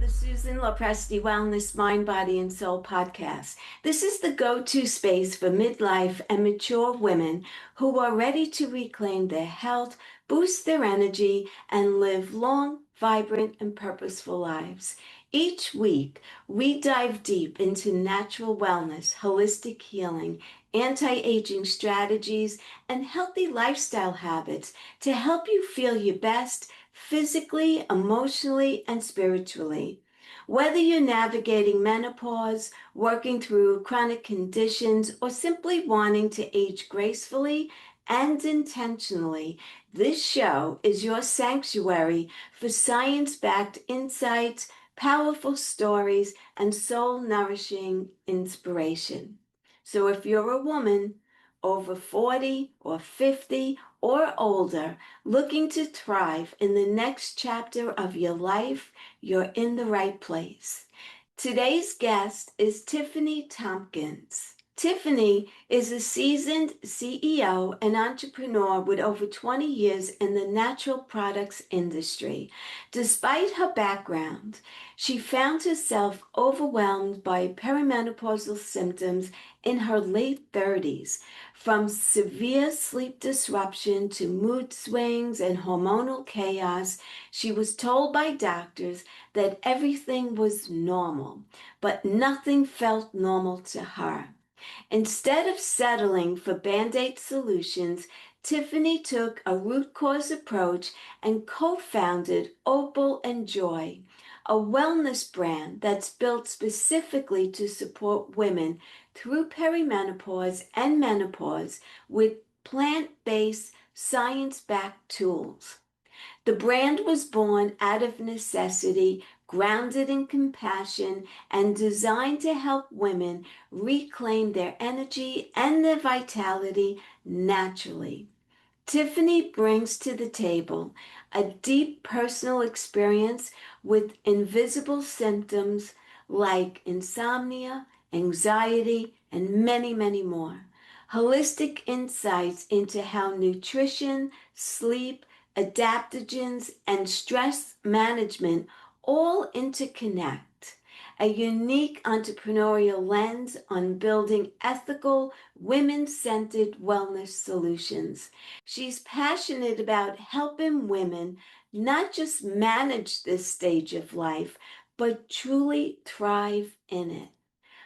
the Susan LoPresti Wellness Mind, Body, and Soul podcast. This is the go-to space for midlife and mature women who are ready to reclaim their health, boost their energy, and live long, vibrant, and purposeful lives. Each week, we dive deep into natural wellness, holistic healing, anti-aging strategies, and healthy lifestyle habits to help you feel your best physically, emotionally, and spiritually. Whether you're navigating menopause, working through chronic conditions, or simply wanting to age gracefully and intentionally, this show is your sanctuary for science-backed insights, powerful stories, and soul-nourishing inspiration. So if you're a woman over 40 or 50 or older, looking to thrive in the next chapter of your life, you're in the right place. Today's guest is Tiffany Tomkins. Tiffany is a seasoned CEO and entrepreneur with over 20 years in the natural products industry. Despite her background, she found herself overwhelmed by perimenopausal symptoms in her late 30s, from severe sleep disruption to mood swings and hormonal chaos. She was told by doctors that everything was normal, but nothing felt normal to her. Instead of settling for Band-Aid solutions, Tiffany took a root cause approach and co-founded Opal and Joy, a wellness brand that's built specifically to support women through perimenopause and menopause with plant-based, science-backed tools. The brand was born out of necessity, grounded in compassion, and designed to help women reclaim their energy and their vitality naturally. Tiffany brings to the table a deep personal experience with invisible symptoms like insomnia, anxiety, and many, many more. Holistic insights into how nutrition, sleep, adaptogens, and stress management all interconnect. A unique entrepreneurial lens on building ethical, women-centered wellness solutions. She's passionate about helping women not just manage this stage of life, but truly thrive in it.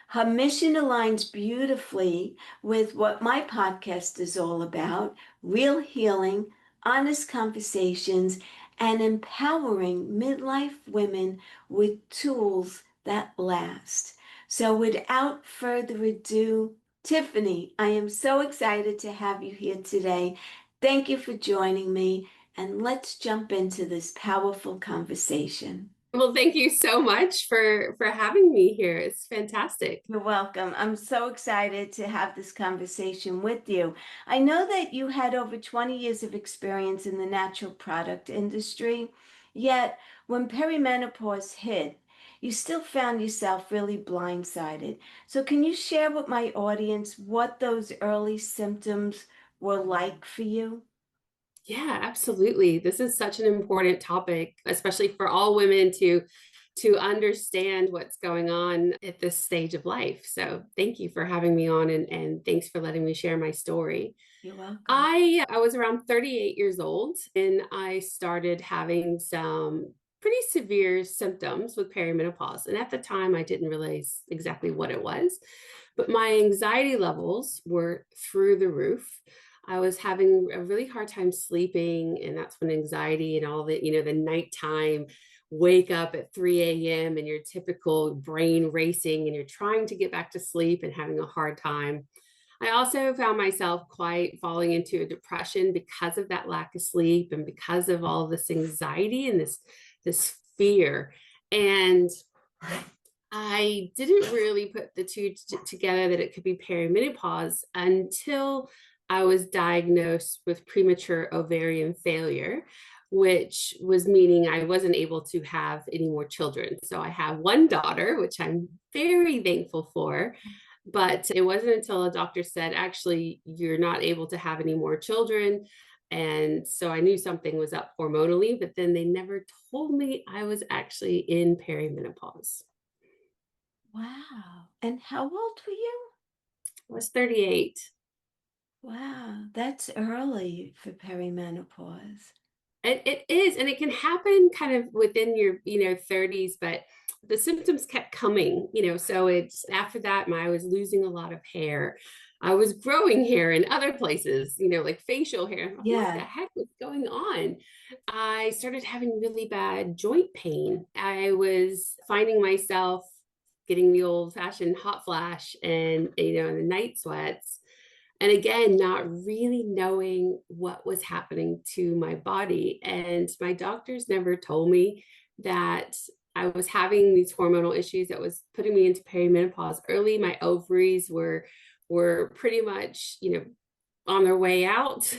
Her mission aligns beautifully with what my podcast is all about: real healing, honest conversations, and empowering midlife women with tools that last. So without further ado, Tiffany, I am so excited to have you here today. Thank you for joining me, and let's jump into this powerful conversation. Well, thank you so much for having me here. It's fantastic. You're welcome. I'm so excited to have this conversation with you. I know that you had over 20 years of experience in the natural product industry, yet when perimenopause hit, you still found yourself really blindsided. So can you share with my audience what those early symptoms were like for you? Yeah, absolutely. This is such an important topic, especially for all women to understand what's going on at this stage of life. So thank you for having me on and thanks for letting me share my story. You're welcome. I was around 38 years old and I started having some pretty severe symptoms with perimenopause. And at the time, I didn't realize exactly what it was, but my anxiety levels were through the roof. I was having a really hard time sleeping, and that's when anxiety and all the, the nighttime wake up at 3 a.m. and your typical brain racing and you're trying to get back to sleep and having a hard time. I also found myself quite falling into a depression because of that lack of sleep and because of all this anxiety and this fear. And I didn't really put the two together that it could be perimenopause until I was diagnosed with premature ovarian failure, which was meaning I wasn't able to have any more children. So I have one daughter, which I'm very thankful for. But it wasn't until a doctor said, actually, you're not able to have any more children. And so I knew something was up hormonally, but then they never told me I was actually in perimenopause. Wow. And how old were you? I was 38. Wow, that's early for perimenopause. It is, and it can happen kind of within your, 30s, but the symptoms kept coming, so it's after that, I was losing a lot of hair. I was growing hair in other places, like facial hair. I'm like, what the Yeah. heck was going on? I started having really bad joint pain. I was finding myself getting the old fashioned hot flash and, the night sweats. And again, not really knowing what was happening to my body. And my doctors never told me that I was having these hormonal issues that was putting me into perimenopause early. My ovaries were pretty much, on their way out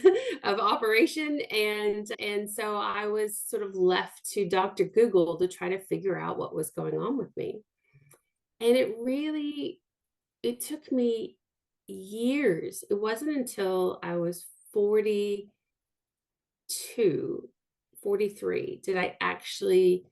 of operation. And so I was sort of left to Dr. Google to try to figure out what was going on with me. And it took me years. It wasn't until I was 42, 43 did I actually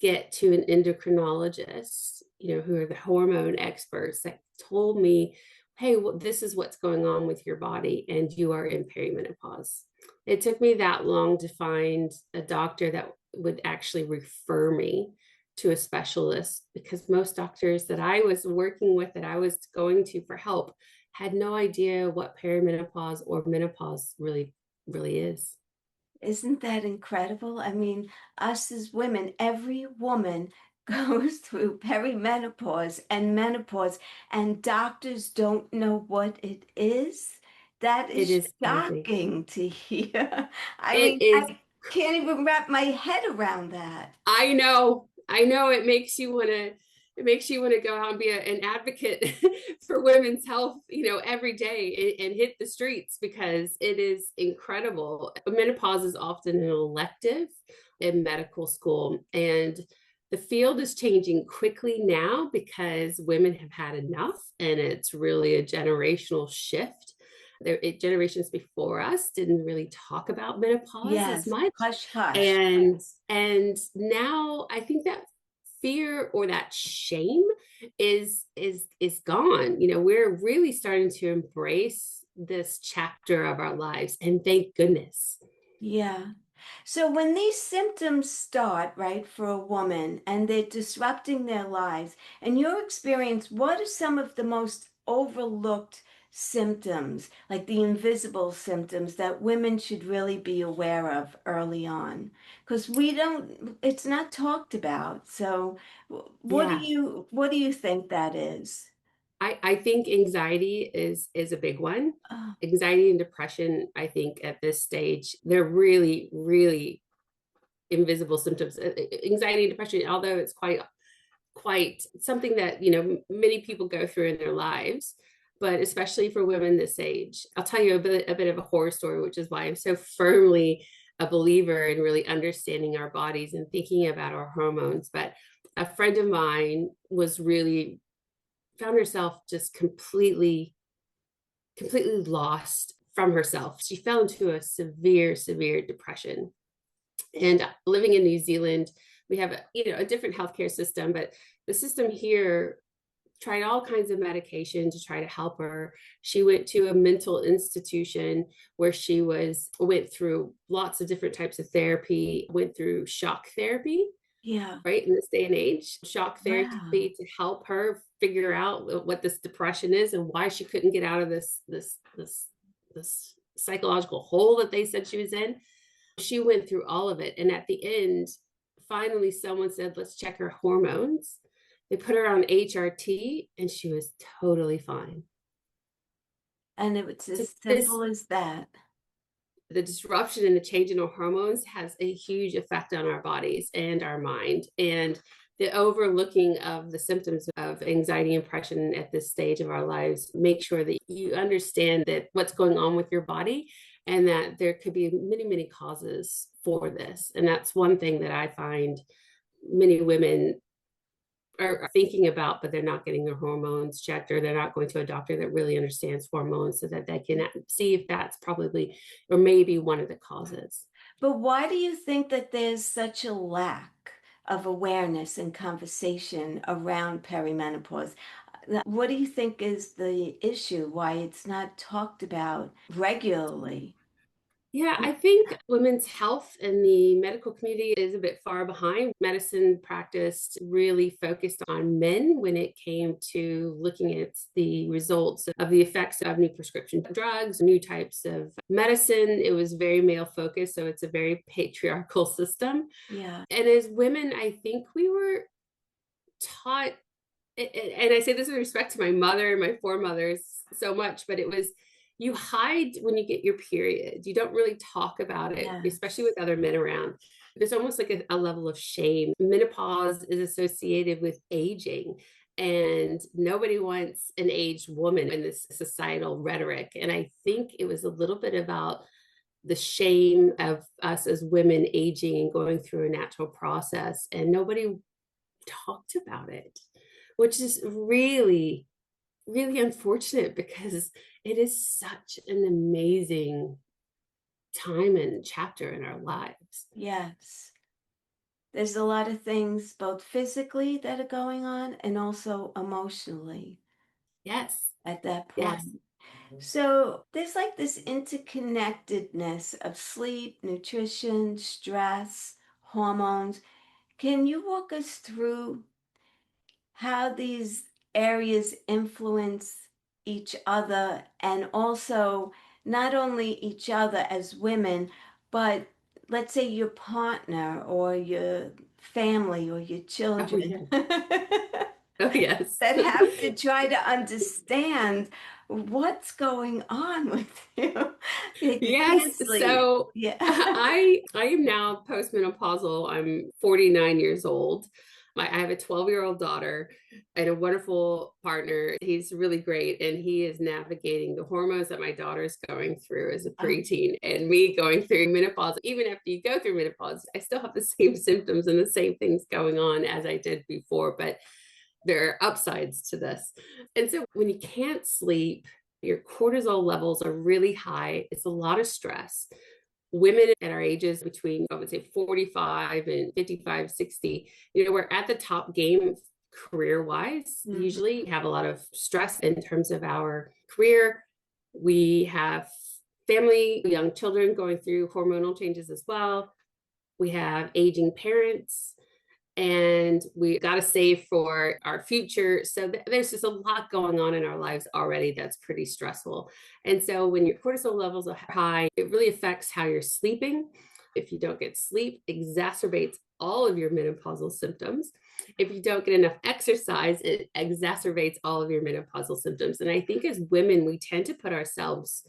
get to an endocrinologist, who are the hormone experts that told me, hey, well, this is what's going on with your body and you are in perimenopause. It took me that long to find a doctor that would actually refer me to a specialist, because most doctors that I was working with, that I was going to for help, had no idea what perimenopause or menopause really is. Isn't that incredible? I mean, us as women, every woman goes through perimenopause and menopause, and doctors don't know what it is. That It is is crazy. shocking to hear. I It mean, is. I can't even wrap my head around that. I know it makes you want to go out and be an advocate for women's health, every day, and hit the streets, because it is incredible. Menopause is often an elective in medical school, and the field is changing quickly now because women have had enough, and it's really a generational shift. Generations before us didn't really talk about menopause as Yes, much, hush, hush. and now I think that fear or that shame is gone. We're really starting to embrace this chapter of our lives, and thank goodness. Yeah. So when these symptoms start, right, for a woman and they're disrupting their lives, in your experience, what are some of the most overlooked symptoms, like the invisible symptoms that women should really be aware of early on? Because we don't, it's not talked about. So Yeah. what do you think that is? I think anxiety is a big one. Oh, Anxiety and depression, I think at this stage, they're really invisible symptoms. Anxiety and depression, although it's quite something that many people go through in their lives, but especially for women this age. I'll tell you a bit of a horror story, which is why I'm so firmly a believer in really understanding our bodies and thinking about our hormones. But a friend of mine was really found herself just completely lost from herself. She fell into a severe depression. And living in New Zealand, we have a different healthcare system, but the system here tried all kinds of medication to try to help her. She went to a mental institution where she went through lots of different types of therapy, went through shock therapy, yeah. right, in this day and age, shock Wow. therapy to help her figure out what this depression is and why she couldn't get out of this psychological hole that they said she was in. She went through all of it, and at the end, finally someone said, let's check her hormones. They put her on HRT and she was totally fine. And it was So as this simple as that. the disruption and the change in our hormones has a huge effect on our bodies and our mind. And the overlooking of the symptoms of anxiety and depression at this stage of our lives, make sure that you understand that what's going on with your body, and that there could be many causes for this. And that's one thing that I find many women are thinking about, but they're not getting their hormones checked, or they're not going to a doctor that really understands hormones so that they can see if that's probably or maybe one of the causes. But why do you think that there's such a lack of awareness and conversation around perimenopause? What do you think is the issue? Why it's not talked about regularly? Yeah, I think women's health in the medical community is a bit far behind. Medicine practice really focused on men when it came to looking at the results of the effects of new prescription drugs, new types of medicine. It was very male focused, so it's a very patriarchal system. Yeah. And as women, I think we were taught, and I say this with respect to my mother and my foremothers so much, but it was, you hide when you get your period. You don't really talk about it, especially Yes. with other men around. There's almost like a level of shame. Menopause is associated with aging, and nobody wants an aged woman in this societal rhetoric. And I think it was a little bit about the shame of us as women aging and going through a natural process, and nobody talked about it, which is really, really unfortunate because it is such an amazing time and chapter in our lives. Yes. There's a lot of things both physically that are going on and also emotionally Yes. at that Yes. point. So there's like this interconnectedness of sleep, nutrition, stress, hormones. Can you walk us through how these areas influence each other, and also not only each other as women, but let's say your partner or your family or your Oh, children yeah. Oh, yes. that have to try to understand what's going on with you. You Yes. can't sleep. So Yeah. I am now postmenopausal. I'm 49 years old. I have a 12-year-old daughter and a wonderful partner. He's really great, and he is navigating the hormones that my daughter's going through as a Oh, preteen, and me going through menopause. Even after you go through menopause, I still have the same symptoms and the same things going on as I did before, but there are upsides to this. And so when you can't sleep, your cortisol levels are really high. It's a lot of stress. Women at our ages between, I would say, 45 and 55, 60, we're at the top game career wise. mhm. Usually we have a lot of stress in terms of our career. We have family, young children going through hormonal changes as well. We have aging parents, and we got to save for our future. So there's just a lot going on in our lives already that's pretty stressful. And so when your cortisol levels are high, it really affects how you're sleeping. If you don't get sleep, exacerbates all of your menopausal symptoms. If you don't get enough exercise, it exacerbates all of your menopausal symptoms. And I think as women, we tend to put ourselves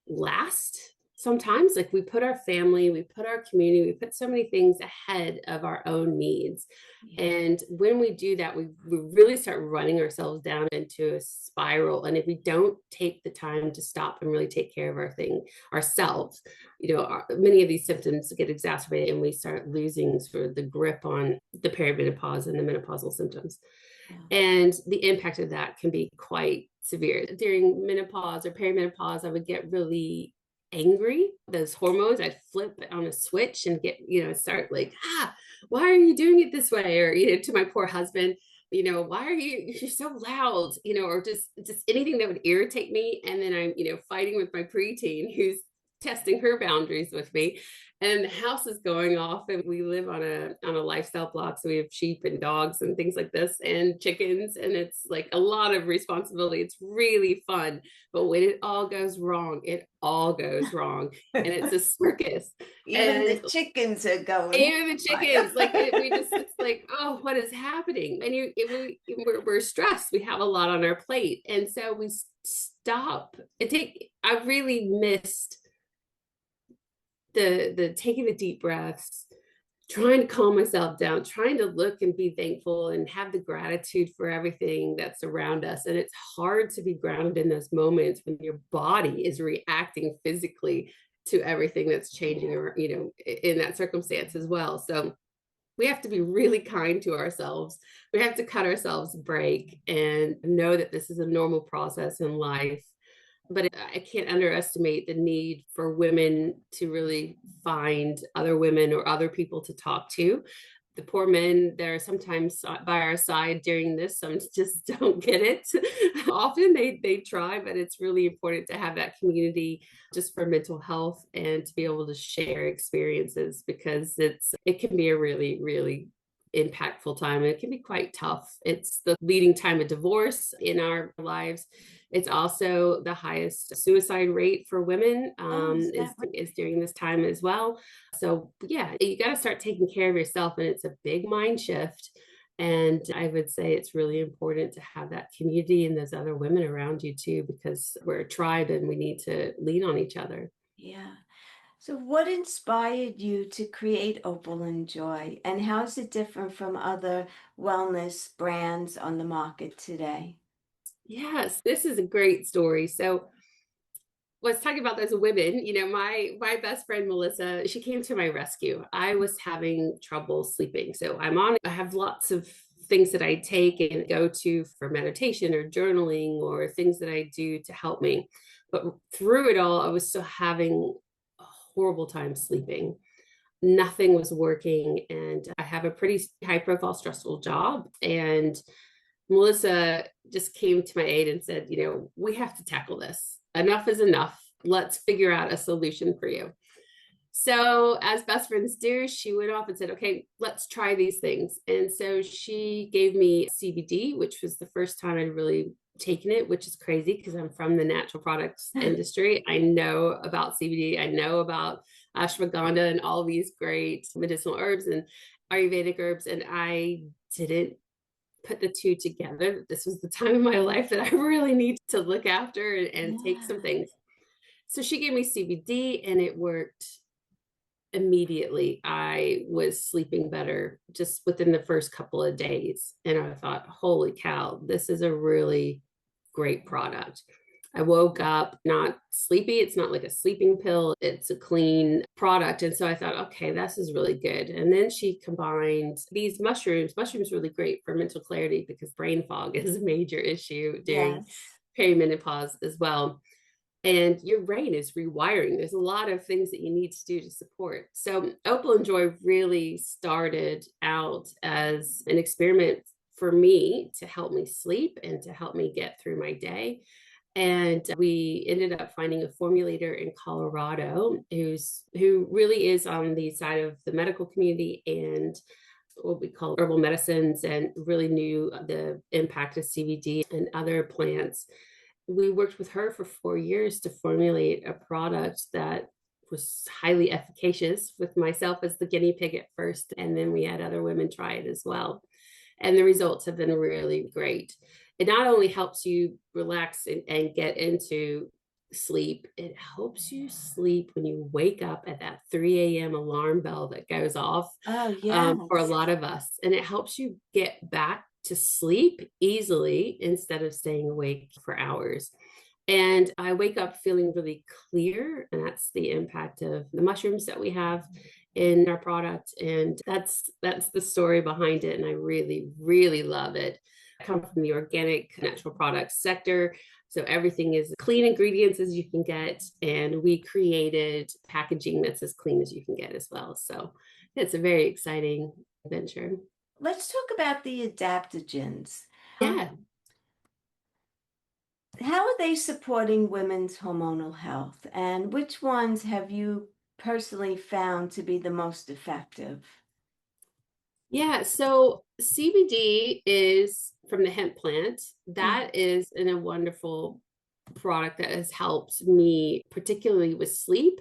last sometimes. Like, we put our family, we put our community, we put so many things ahead of our own needs. Yeah. And when we do that, we really start running ourselves down into a spiral. And if we don't take the time to stop and really take care of our thing ourselves, many of these symptoms get exacerbated, and we start losing sort of the grip on the perimenopause and the menopausal symptoms. Yeah. And the impact of that can be quite severe. During menopause or perimenopause, I would get really angry. Those hormones, I'd flip on a switch and get, start like, why are you doing it this way? Or, to my poor husband, why are you're so loud, or just anything that would irritate me. And then I'm, fighting with my preteen who's testing her boundaries with me, and the house is going off, and we live on a lifestyle block, so we have sheep and dogs and things like this, and chickens, and it's like a lot of responsibility. It's really fun, but when it all goes wrong, it all goes wrong, and it's a circus. Even the And chickens are going. even the chickens, like it's like, oh, what is happening? And we're stressed. We have a lot on our plate, and so we stop and take. I really missed the taking the deep breaths, trying to calm myself down, trying to look and be thankful and have the gratitude for everything that's around us. And it's hard to be grounded in those moments when your body is reacting physically to everything that's changing, or in that circumstance as well. So we have to be really kind to ourselves. We have to cut ourselves a break and know that this is a normal process in life. But I can't underestimate the need for women to really find other women or other people to talk to. The poor men that are sometimes by our side during this, some just don't get it. Often they try, but it's really important to have that community just for mental health and to be able to share experiences, because it can be a really impactful time. It can be quite tough. It's the leading time of divorce in our lives. It's also the highest suicide rate for women, Oh, is that right? is during this time as well. So yeah, you got to start taking care of yourself, and it's a big mind shift. And I would say it's really important to have that community and those other women around you too, because we're a tribe and we need to lean on each other. Yeah. So, what inspired you to create Opal and Joy, and how is it different from other wellness brands on the market today? Yes, this is a great story. So let's talk about those women. My best friend Melissa, she came to my rescue. I was having trouble sleeping. So I have lots of things that I take and go to for meditation or journaling or things that I do to help me. But through it all, I was still having a horrible time sleeping. Nothing was working. And I have a pretty high profile, stressful job. And Melissa just came to my aid and said, we have to tackle this. Enough is enough. Let's figure out a solution for you. So, as best friends do, she went off and said, okay, let's try these things. And so she gave me CBD, which was the first time I'd really taken it, which is crazy because I'm from the natural products industry. I know about CBD, I know about ashwagandha and all these great medicinal herbs and Ayurvedic herbs. And I didn't put the two together. This was the time in my life that I really need to look after and take some Yeah. things. So she gave me CBD and it worked immediately. I was sleeping better just within the first couple of days. And I thought, holy cow, this is a really great product. I woke up not sleepy. It's not like a sleeping pill. It's a clean product. And so I thought, okay, this is really good. And then she combined these mushrooms. Mushrooms are really great for mental clarity because brain fog is a major issue during Yes. perimenopause as well. And your brain is rewiring. There's a lot of things that you need to do to support. So Opal and Joy really started out as an experiment for me to help me sleep and to help me get through my day. And we ended up finding a formulator in Colorado who really is on the side of the medical community and what we call herbal medicines, and really knew the impact of CBD and other plants. We worked with her for 4 years to formulate a product that was highly efficacious, with myself as the guinea pig at first. And then we had other women try it as well. And the results have been really great. It not only helps you relax and get into sleep, it helps you sleep when you wake up at that 3 a.m. alarm bell that goes off, Oh, for a yes. lot of us. And it helps you get back to sleep easily instead of staying awake for hours. And I wake up feeling really clear. And that's the impact of the mushrooms that we have in our product. And that's the story behind it. And I really love it. I come from the organic natural products sector. So everything is clean ingredients as you can get. And we created packaging that's as clean as you can get as well. So it's a very exciting venture. Let's talk about the adaptogens. Yeah. How are they supporting women's hormonal health, and which ones have you personally found to be the most effective? Yeah, so CBD is from the hemp plant. Mm. That is a wonderful product that has helped me, particularly with sleep.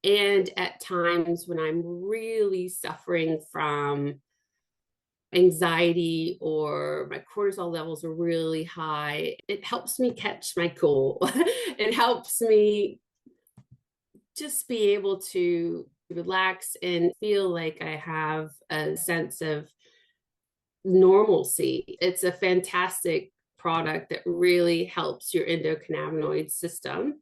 And at times when I'm really suffering from anxiety or my cortisol levels are really high, it helps me catch my cool. It helps me just be able to relax and feel like I have a sense of normalcy. It's a fantastic product that really helps your endocannabinoid system.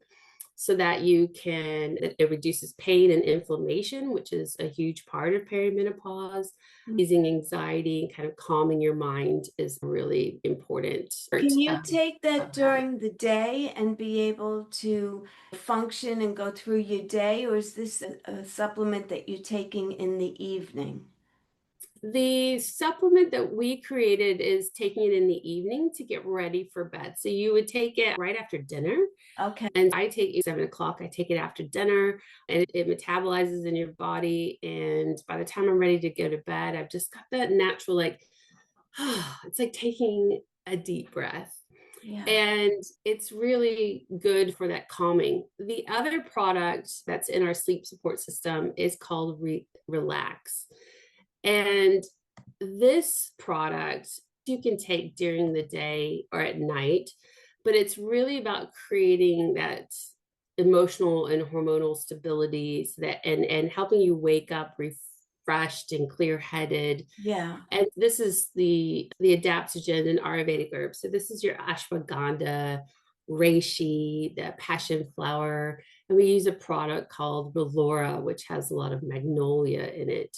so that it reduces pain and inflammation, which is a huge part of perimenopause. Easing anxiety and kind of calming your mind is really important. Can you take that during the day and be able to function and go through your day, or is this a supplement that you're taking in the evening? The supplement that we created is taking it in the evening to get ready for bed. So you would take it right after dinner. Okay. And I take it 7 o'clock. I take it after dinner, and it metabolizes in your body. And by the time I'm ready to go to bed, I've just got that natural, like, it's like taking a deep breath. Yeah. And it's really good for that calming. The other product that's in our sleep support system is called Relax. And this product you can take during the day or at night, but it's really about creating that emotional and hormonal stability so that and helping you wake up refreshed and clear-headed. Yeah. And this is the adaptogen and Ayurvedic herbs. So this is your ashwagandha, reishi, the passion flower, and we use a product called Relora, which has a lot of magnolia in it.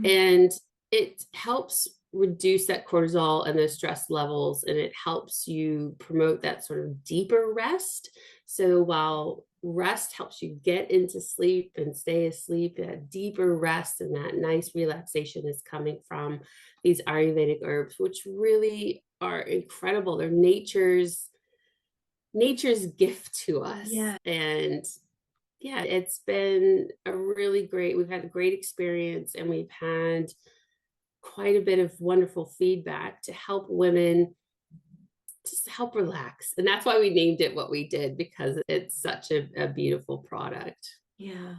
And it helps reduce that cortisol and those stress levels, and it helps you promote that sort of deeper rest. So while rest helps you get into sleep and stay asleep, that deeper rest and that nice relaxation is coming from these Ayurvedic herbs, which really are incredible. They're nature's gift to us. Yeah. And yeah, it's been we've had a great experience, and we've had quite a bit of wonderful feedback to help women just help relax. And that's why we named it what we did, because it's such a beautiful product. Yeah.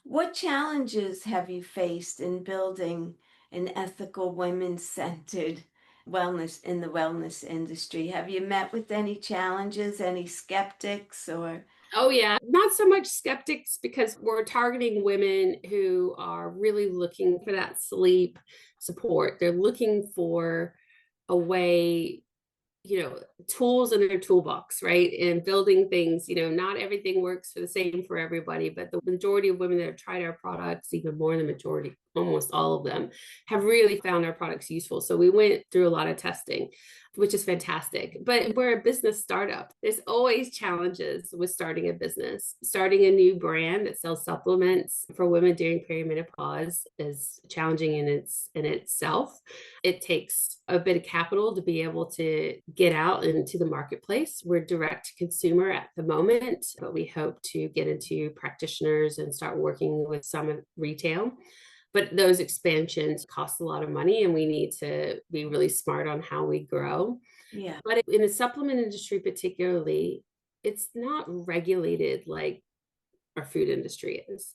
What challenges have you faced in building an ethical, women-centered wellness in the wellness industry? Have you met with any challenges, any skeptics, or? Oh, yeah. Not so much skeptics, because we're targeting women who are really looking for that sleep support. They're looking for a way, tools in their toolbox, right? And building things, not everything works for the same for everybody, but the majority of women that have tried our products, even more than the majority, almost all of them, have really found our products useful. So we went through a lot of testing, which is fantastic. But we're a business startup. There's always challenges with starting a business. Starting a new brand that sells supplements for women during perimenopause is challenging in itself. It takes a bit of capital to be able to get out into the marketplace. We're direct to consumer at the moment, but we hope to get into practitioners and start working with some retail. But those expansions cost a lot of money, and we need to be really smart on how we grow. Yeah. But in the supplement industry, particularly, it's not regulated like our food industry is.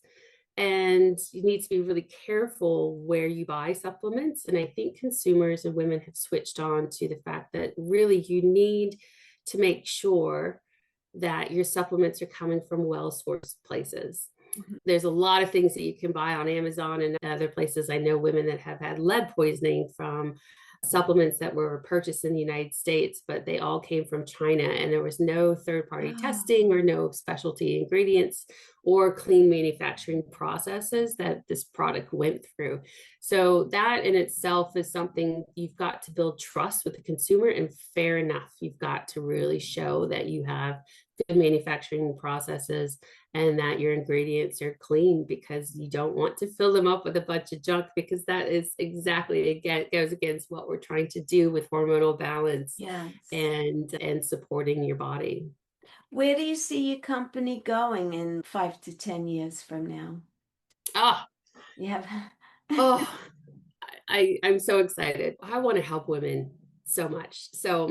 And you need to be really careful where you buy supplements. And I think consumers and women have switched on to the fact that really you need to make sure that your supplements are coming from well-sourced places. There's a lot of things that you can buy on Amazon and other places. I know women that have had lead poisoning from supplements that were purchased in the United States, but they all came from China, and there was no third-party testing or no specialty ingredients or clean manufacturing processes that this product went through. So that in itself is something you've got to build trust with the consumer, and fair enough, you've got to really show that you have good manufacturing processes and that your ingredients are clean, because you don't want to fill them up with a bunch of junk, because that is exactly, again, goes against what we're trying to do with hormonal balance. Yes. And supporting your body. Where do you see your company going in 5 to 10 years from now? Ah, Yeah. oh, I'm so excited. I want to help women so much. So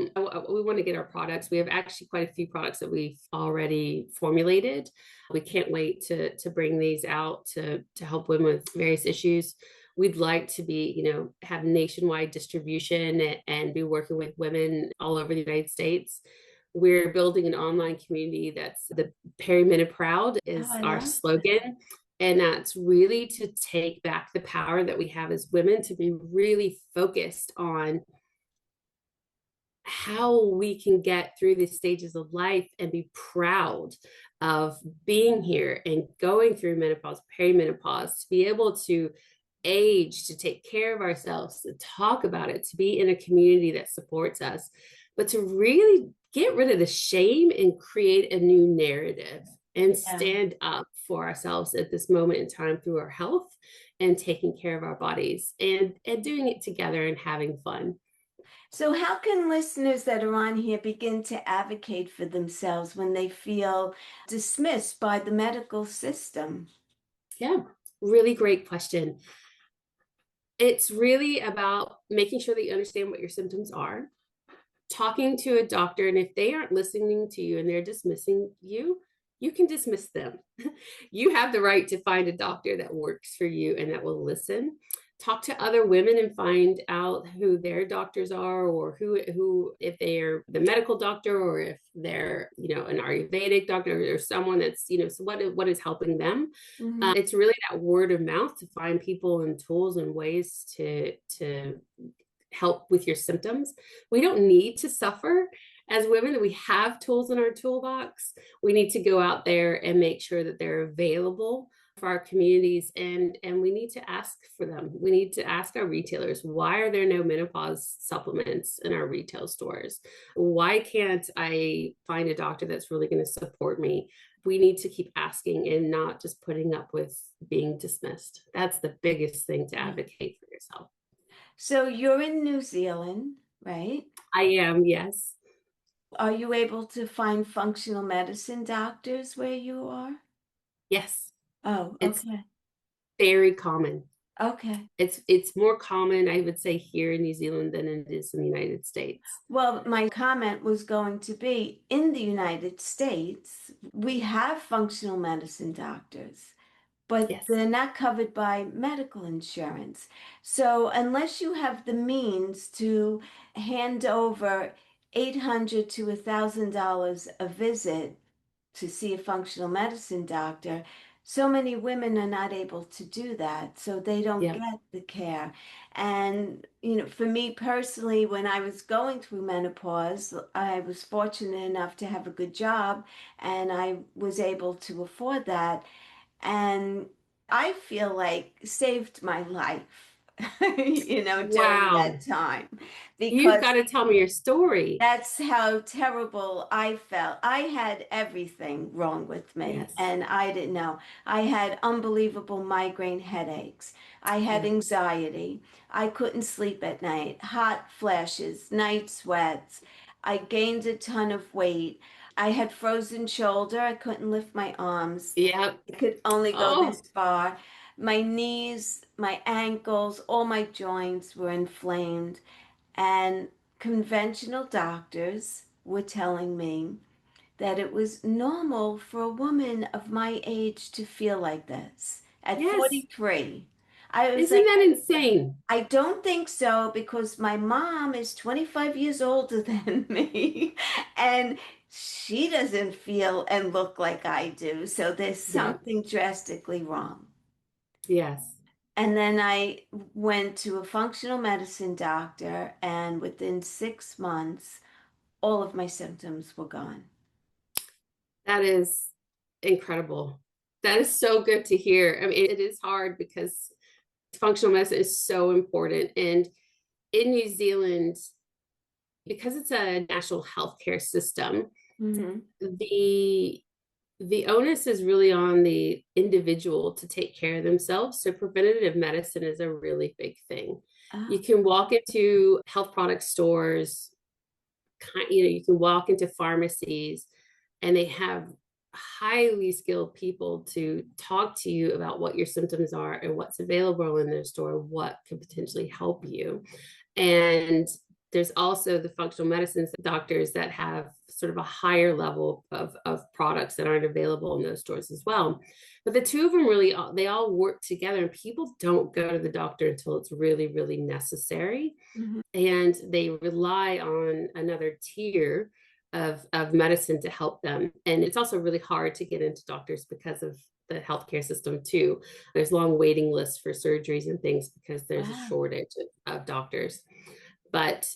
we want to get our products. We have actually quite a few products that we've already formulated. We can't wait to bring these out to help women with various issues. We'd like to be, have nationwide distribution and be working with women all over the United States. We're building an online community that's the Perimenopause is our slogan. And that's really to take back the power that we have as women to be really focused on how we can get through these stages of life and be proud of being here and going through menopause, perimenopause, to be able to age, to take care of ourselves, to talk about it, to be in a community that supports us, but to really get rid of the shame and create a new narrative and Yeah. stand up for ourselves at this moment in time through our health and taking care of our bodies and doing it together and having fun. So, how can listeners that are on here begin to advocate for themselves when they feel dismissed by the medical system? Yeah, really great question. It's really about making sure that you understand what your symptoms are, talking to a doctor, and if they aren't listening to you and they're dismissing you, you can dismiss them. You have the right to find a doctor that works for you and that will listen. Talk to other women and find out who their doctors are, or who if they're the medical doctor, or if they're an Ayurvedic doctor or someone that's so what is helping them. Mhm. It's really that word of mouth to find people and tools and ways to help with your symptoms. We don't need to suffer as women. We have tools in our toolbox. We need to go out there and make sure that they're available for our communities, and we need to ask for them. We need to ask our retailers, why are there no menopause supplements in our retail stores? Why can't I find a doctor that's really going to support me? We need to keep asking and not just putting up with being dismissed. That's the biggest thing to advocate for yourself. So, you're in New Zealand, right? I am, yes. Are you able to find functional medicine doctors where you are? Yes. Oh, It's okay. very common. Okay. It's more common, I would say, here in New Zealand than it is in the United States. Well, my comment was going to be in the United States, we have functional medicine doctors, but Yes. they're not covered by medical insurance. So unless you have the means to hand over 800 to $1,000 a visit to see a functional medicine doctor, so many women are not able to do that. So they don't Yeah. get the care. And, for me personally, when I was going through menopause, I was fortunate enough to have a good job and I was able to afford that. And I feel like saved my life, during that Wow. time You've because got to tell me your story. that's how terrible I felt. I had everything wrong with me, Yes. and I didn't know. I had unbelievable migraine headaches. I had Yeah. anxiety. I couldn't sleep at night, hot flashes, night sweats. I gained a ton of weight. I had frozen shoulder. I couldn't lift my arms. Yep. I could only go Oh, this far. My knees, my ankles, all my joints were inflamed. And conventional doctors were telling me that it was normal for a woman of my age to feel like this at yes. 43. I was Isn't like, that insane? I don't think so because my mom is 25 years older than me and she doesn't feel and look like I do. So there's Yeah. something drastically wrong. Yes. And then I went to a functional medicine doctor, and within 6 months, all of my symptoms were gone. That is incredible. That is so good to hear. I mean, it is hard because functional medicine is so important. And in New Zealand, because it's a national healthcare system, Hmm. the the onus is really on the individual to take care of themselves. So preventative medicine is a really big thing. You Oh, can walk into health product stores, you can walk into pharmacies, and they have highly skilled people to talk to you about what your symptoms are and what's available in their store, what could potentially help you. And there's also the functional medicine doctors that have sort of a higher level of products that aren't available in those stores as well. But the two of them really, they all work together, and people don't go to the doctor until it's really, really necessary. hmm. And they rely on another tier of medicine to help them. And it's also really hard to get into doctors because of the healthcare system too. There's long waiting lists for surgeries and things because there's a Wow. shortage of doctors. But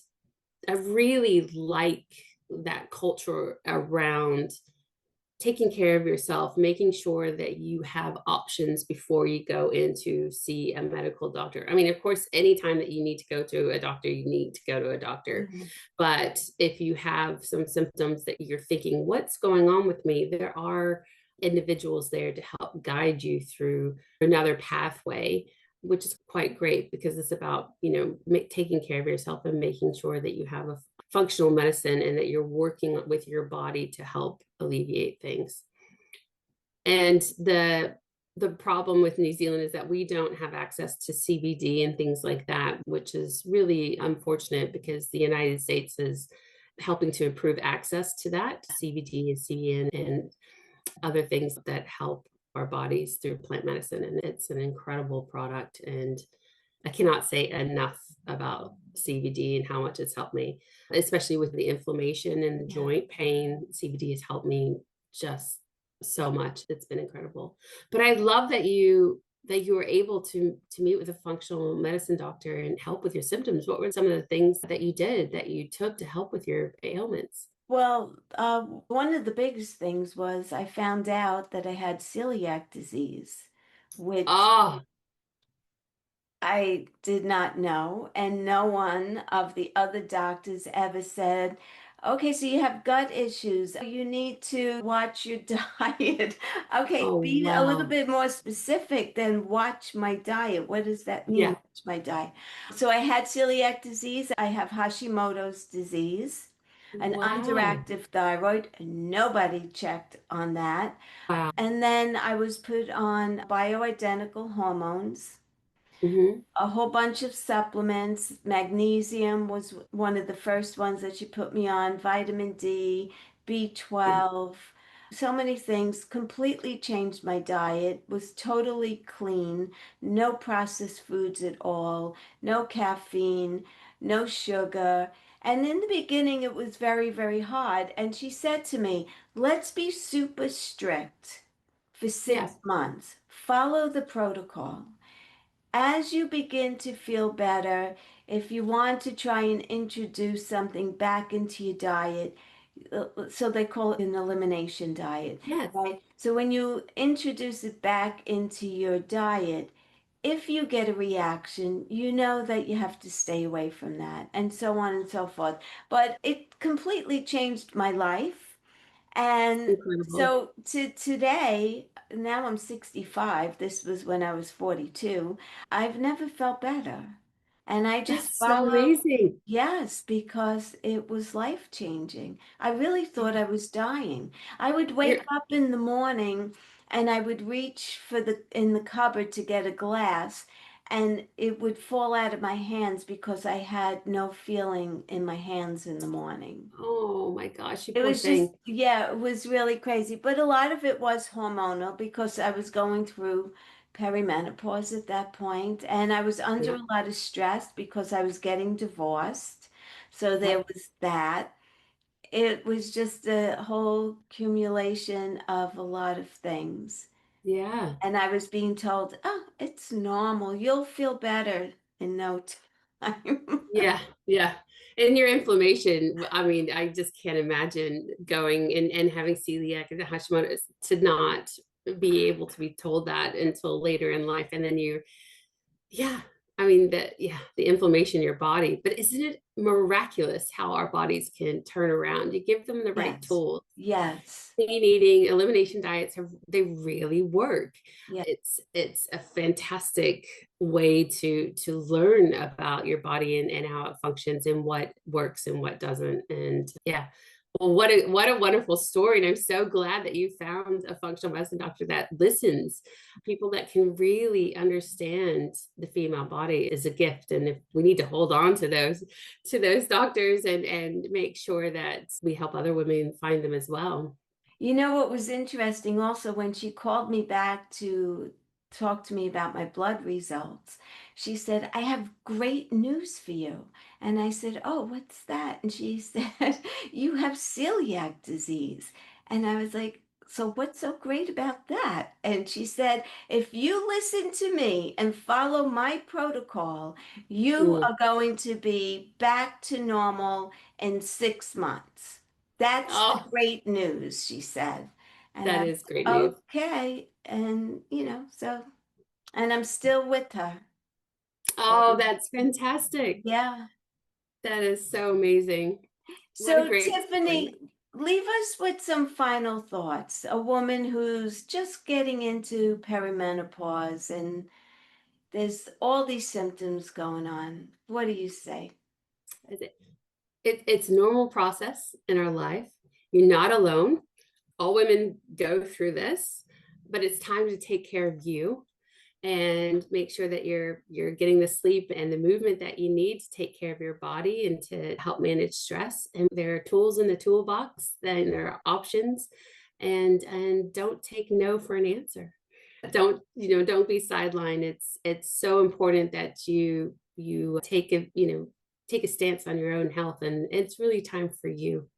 I really like that culture around taking care of yourself, making sure that you have options before you go in to see a medical doctor. I mean, of course, anytime that you need to go to a doctor, you need to go to a doctor. Mhm. But if you have some symptoms that you're thinking, what's going on with me? There are individuals there to help guide you through another pathway, which is quite great because it's about, taking care of yourself and making sure that you have a functional medicine and that you're working with your body to help alleviate things. And the problem with New Zealand is that we don't have access to CBD and things like that, which is really unfortunate because the United States is helping to improve access to that CBD and CBN and other things that help our bodies through plant medicine. And it's an incredible product. And I cannot say enough about CBD and how much it's helped me, especially with the inflammation and the Yeah. joint pain. CBD has helped me just so much. It's been incredible. But I love that you were able to meet with a functional medicine doctor and help with your symptoms. What were some of the things that you did that you took to help with your ailments? Well, one of the biggest things was I found out that I had celiac disease, which Oh, I did not know, and no one of the other doctors ever said, okay, so you have gut issues. You need to watch your diet. Okay, oh be a little wow. bit more specific than watch my diet. What does that mean, Yeah. watch my diet? So I had celiac disease. I have Hashimoto's disease, an Wow. underactive thyroid. Nobody checked on that. Wow. And then I was put on bioidentical hormones, Hmm. a whole bunch of supplements. Magnesium was one of the first ones that she put me on, vitamin D, Yeah. B12, so many things. Completely changed my diet, was totally clean, no processed foods at all, no caffeine, no sugar. And in the beginning, it was very, very hard. And she said to me, let's be super strict for Yeah. 6 months. Follow the protocol. As you begin to feel better, if you want to try and introduce something back into your diet, so they call it an elimination diet, Yes. right? So when you introduce it back into your diet, if you get a reaction, you know that you have to stay away from that, and so on and so forth. But it completely changed my life. And Incredible. so to today, now I'm 65. This was when I was 42. I've never felt better. And I just That's so follow, amazing. yes, because it was life changing. I really thought I was dying. I would wake You're up in the morning and I would reach for the in the cupboard to get a glass and it would fall out of my hands because I had no feeling in my hands in the morning. Oh my gosh, you It poor was just, thing. yeah, it was really crazy. But a lot of it was hormonal because I was going through perimenopause at that point, and I was under Yeah. a lot of stress because I was getting divorced. So there Yep. was that. It was just a whole accumulation of a lot of things. Yeah. And I was being told, oh, it's normal. You'll feel better in no time. Yeah. Yeah. And your inflammation, I mean, I just can't imagine going and having celiac and Hashimoto's to not be able to be told that until later in life. And then yeah, I mean the inflammation in your body. But isn't it miraculous how our bodies can turn around? You give them the right Yes. tools. Yes. Clean eating elimination diets they really work. Yeah. It's a fantastic way to learn about your body and how it functions and what works and what doesn't. And yeah, well, what a wonderful story. And I'm so glad that you found a functional medicine doctor that listens. People that can really understand the female body is a gift. And if we need to hold on to those doctors and make sure that we help other women find them as well. You know what was interesting also when she called me back to talk to me about my blood results, she said, I have great news for you. And I said, oh, what's that? And she said, you have celiac disease. And I was like, so what's so great about that? And she said, if you listen to me and follow my protocol, you Mm. are going to be back to normal in 6 months. That's the Oh, great news, she said. And that I, is great news. okay. And, so, and I'm still with her. Oh, that's fantastic. Yeah. That is so amazing. What a So, great story. Tiffany, leave us with some final thoughts. A woman who's just getting into perimenopause and there's all these symptoms going on. What do you say? It's a normal process in our life. You're not alone. All women go through this, but it's time to take care of you and make sure that you're getting the sleep and the movement that you need to take care of your body and to help manage stress. And there are tools in the toolbox, then there are options, and don't take no for an answer. Don't be sidelined. It's so important that you take a stance on your own health, and it's really time for you.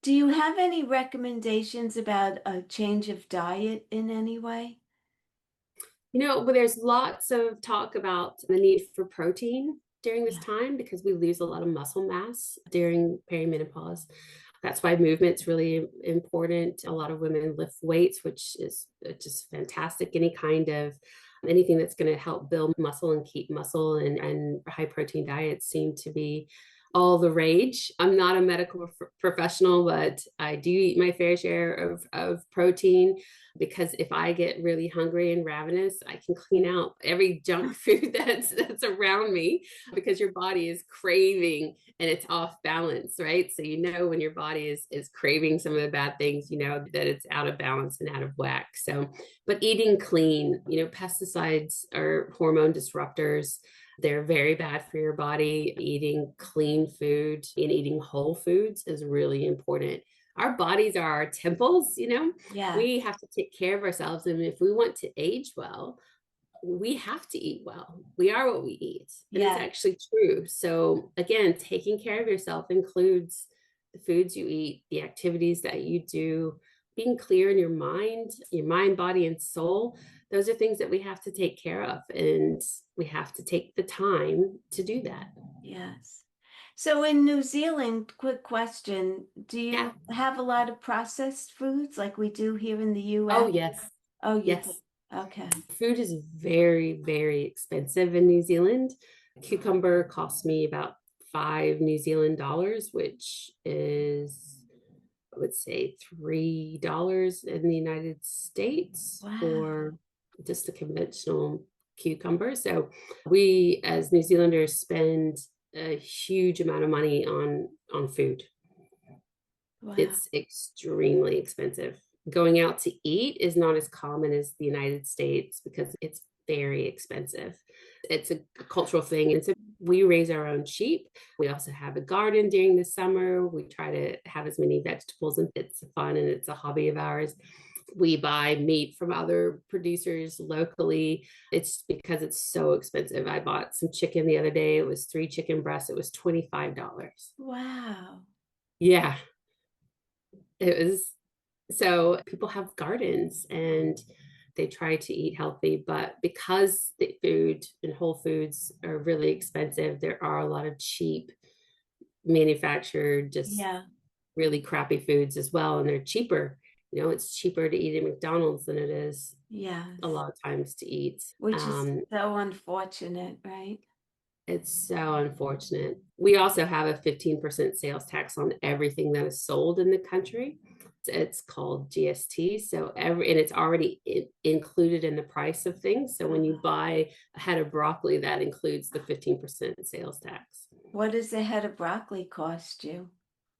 Do you have any recommendations about a change of diet in any way? But there's lots of talk about the need for protein during this Yeah. time because we lose a lot of muscle mass during perimenopause. That's why movement's really important. A lot of women lift weights, which is just fantastic. Anything that's going to help build muscle and keep muscle, and high protein diets seem to be all the rage. I'm not a medical professional, but I do eat my fair share of protein because if I get really hungry and ravenous, I can clean out every junk food that's around me because your body is craving and it's off balance, right? So when your body is craving some of the bad things, that it's out of balance and out of whack. So, but eating clean, pesticides are hormone disruptors. They're very bad for your body. Eating clean food and eating whole foods is really important. Our bodies are our temples. Yeah. We have to take care of ourselves. And if we want to age well, we have to eat well. We are what we eat. And it's Yeah. actually true. So, again, taking care of yourself includes the foods you eat, the activities that you do, being clear in your mind, body, and soul. Those are things that we have to take care of. And we have to take the time to do that. Yes. So in New Zealand, quick question, do Yeah. you have a lot of processed foods like we do here in the Oh, US? yes. Oh, you do. Yes. Okay. Food is very, very expensive in New Zealand. A cucumber cost me about $5 New Zealand, which is, I would say, $3 in the United States Wow. for just a conventional cucumber. So we as New Zealanders spend a huge amount of money on food. Wow. It's extremely expensive. Going out to eat is not as common as the United States because it's very expensive. It's a cultural thing. And so we raise our own sheep. We also have a garden during the summer. We try to have as many vegetables, and it's fun and it's a hobby of ours. We buy meat from other producers locally. It's because it's so expensive. I bought some chicken the other day. It was 3 chicken breasts. It was $25. Wow. Yeah, it was. So people have gardens and they try to eat healthy, but because the food and whole foods are really expensive, there are a lot of cheap manufactured, just Yeah. really crappy foods as well. And they're cheaper. It's cheaper to eat at McDonald's than it is a Yes. lot of times to eat. Which is so unfortunate, right? It's so unfortunate. We also have a 15% sales tax on everything that is sold in the country. It's called GST. And it's already included in the price of things. So when you buy a head of broccoli, that includes the 15% sales tax. What does a head of broccoli cost you?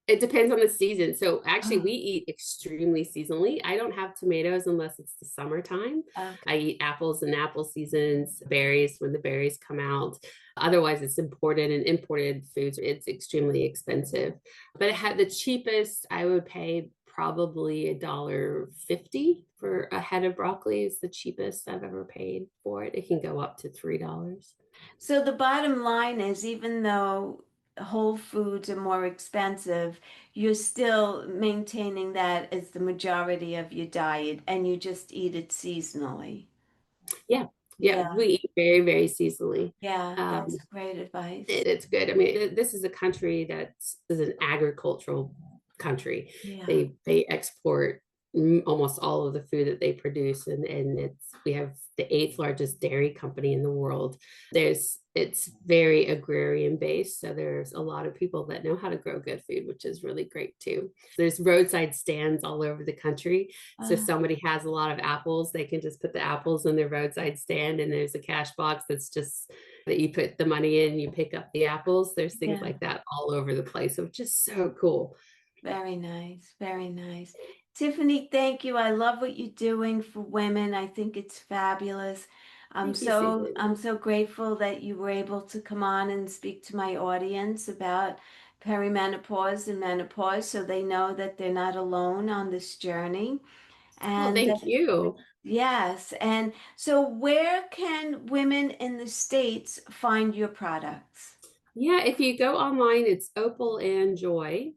It depends on the season. So actually, Oh, we eat extremely seasonally. I don't have tomatoes unless it's the summertime. okay. I eat apples in apple seasons, berries when the berries come out. Otherwise, it's imported, and imported foods, it's extremely expensive. But it had the cheapest, I would pay probably $1.50 for a head of broccoli. Is the cheapest I've ever paid for it. It can go up to $3. So the bottom line is, even though whole foods are more expensive, you're still maintaining that as the majority of your diet and you just eat it seasonally. Yeah. Yeah. Yeah, We eat very, very seasonally. yeah, Um, that's great advice. it's good. I mean, this is a country that is an agricultural country. Yeah, They export almost all of the food that they produce, and we have the eighth largest dairy company in the world. It's very agrarian based, so there's a lot of people that know how to grow good food, which is really great too. There's roadside stands all over the country, so if uh, somebody has a lot of apples, they can just put the apples in their roadside stand, and there's a cash box that's just that you put the money in, you pick up the apples. There's things yeah. like that all over the place, which is so cool. Very nice, very nice. Tiffany, thank you. I love what you're doing for women. I think it's fabulous. Thank you, Susan. I'm so grateful that you were able to come on and speak to my audience about perimenopause and menopause so they know that they're not alone on this journey. Well, And thank you. yes, and so where can women in the States find your products? Yeah, if you go online, it's opalandjoy.com.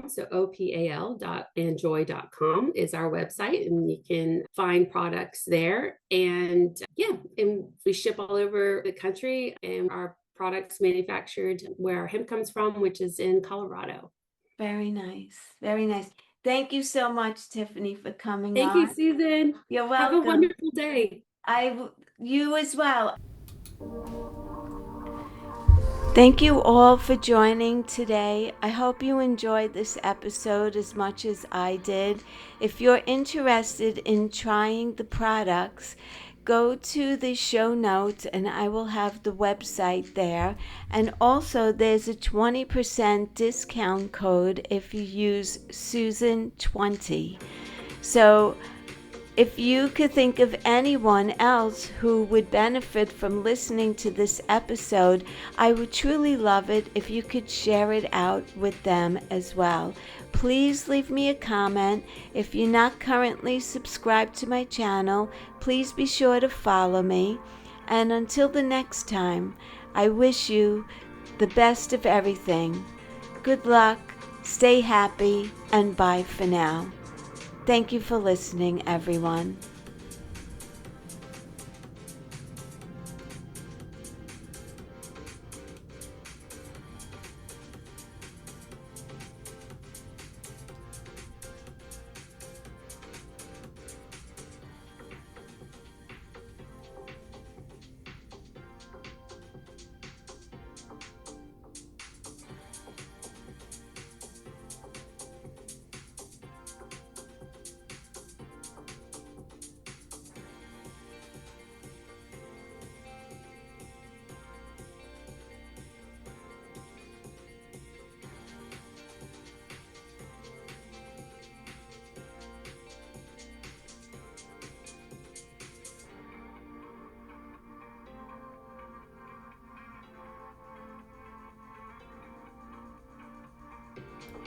So opal.andjoy.com is our website, and you can find products there. And yeah, and we ship all over the country, and our products manufactured where our hemp comes from, which is in Colorado. Very nice. Very nice. Thank you so much, Tiffany, for coming Thank you, on. Susan. You're Have a welcome. wonderful day. You as well. Thank you all for joining today. I hope you enjoyed this episode as much as I did. If you're interested in trying the products, go to the show notes and I will have the website there. And also, there's a 20% discount code if you use Susan20. So, if you could think of anyone else who would benefit from listening to this episode, I would truly love it if you could share it out with them as well. Please leave me a comment. If you're not currently subscribed to my channel, please be sure to follow me. And until the next time, I wish you the best of everything. Good luck, stay happy, and bye for now. Thank you for listening, everyone.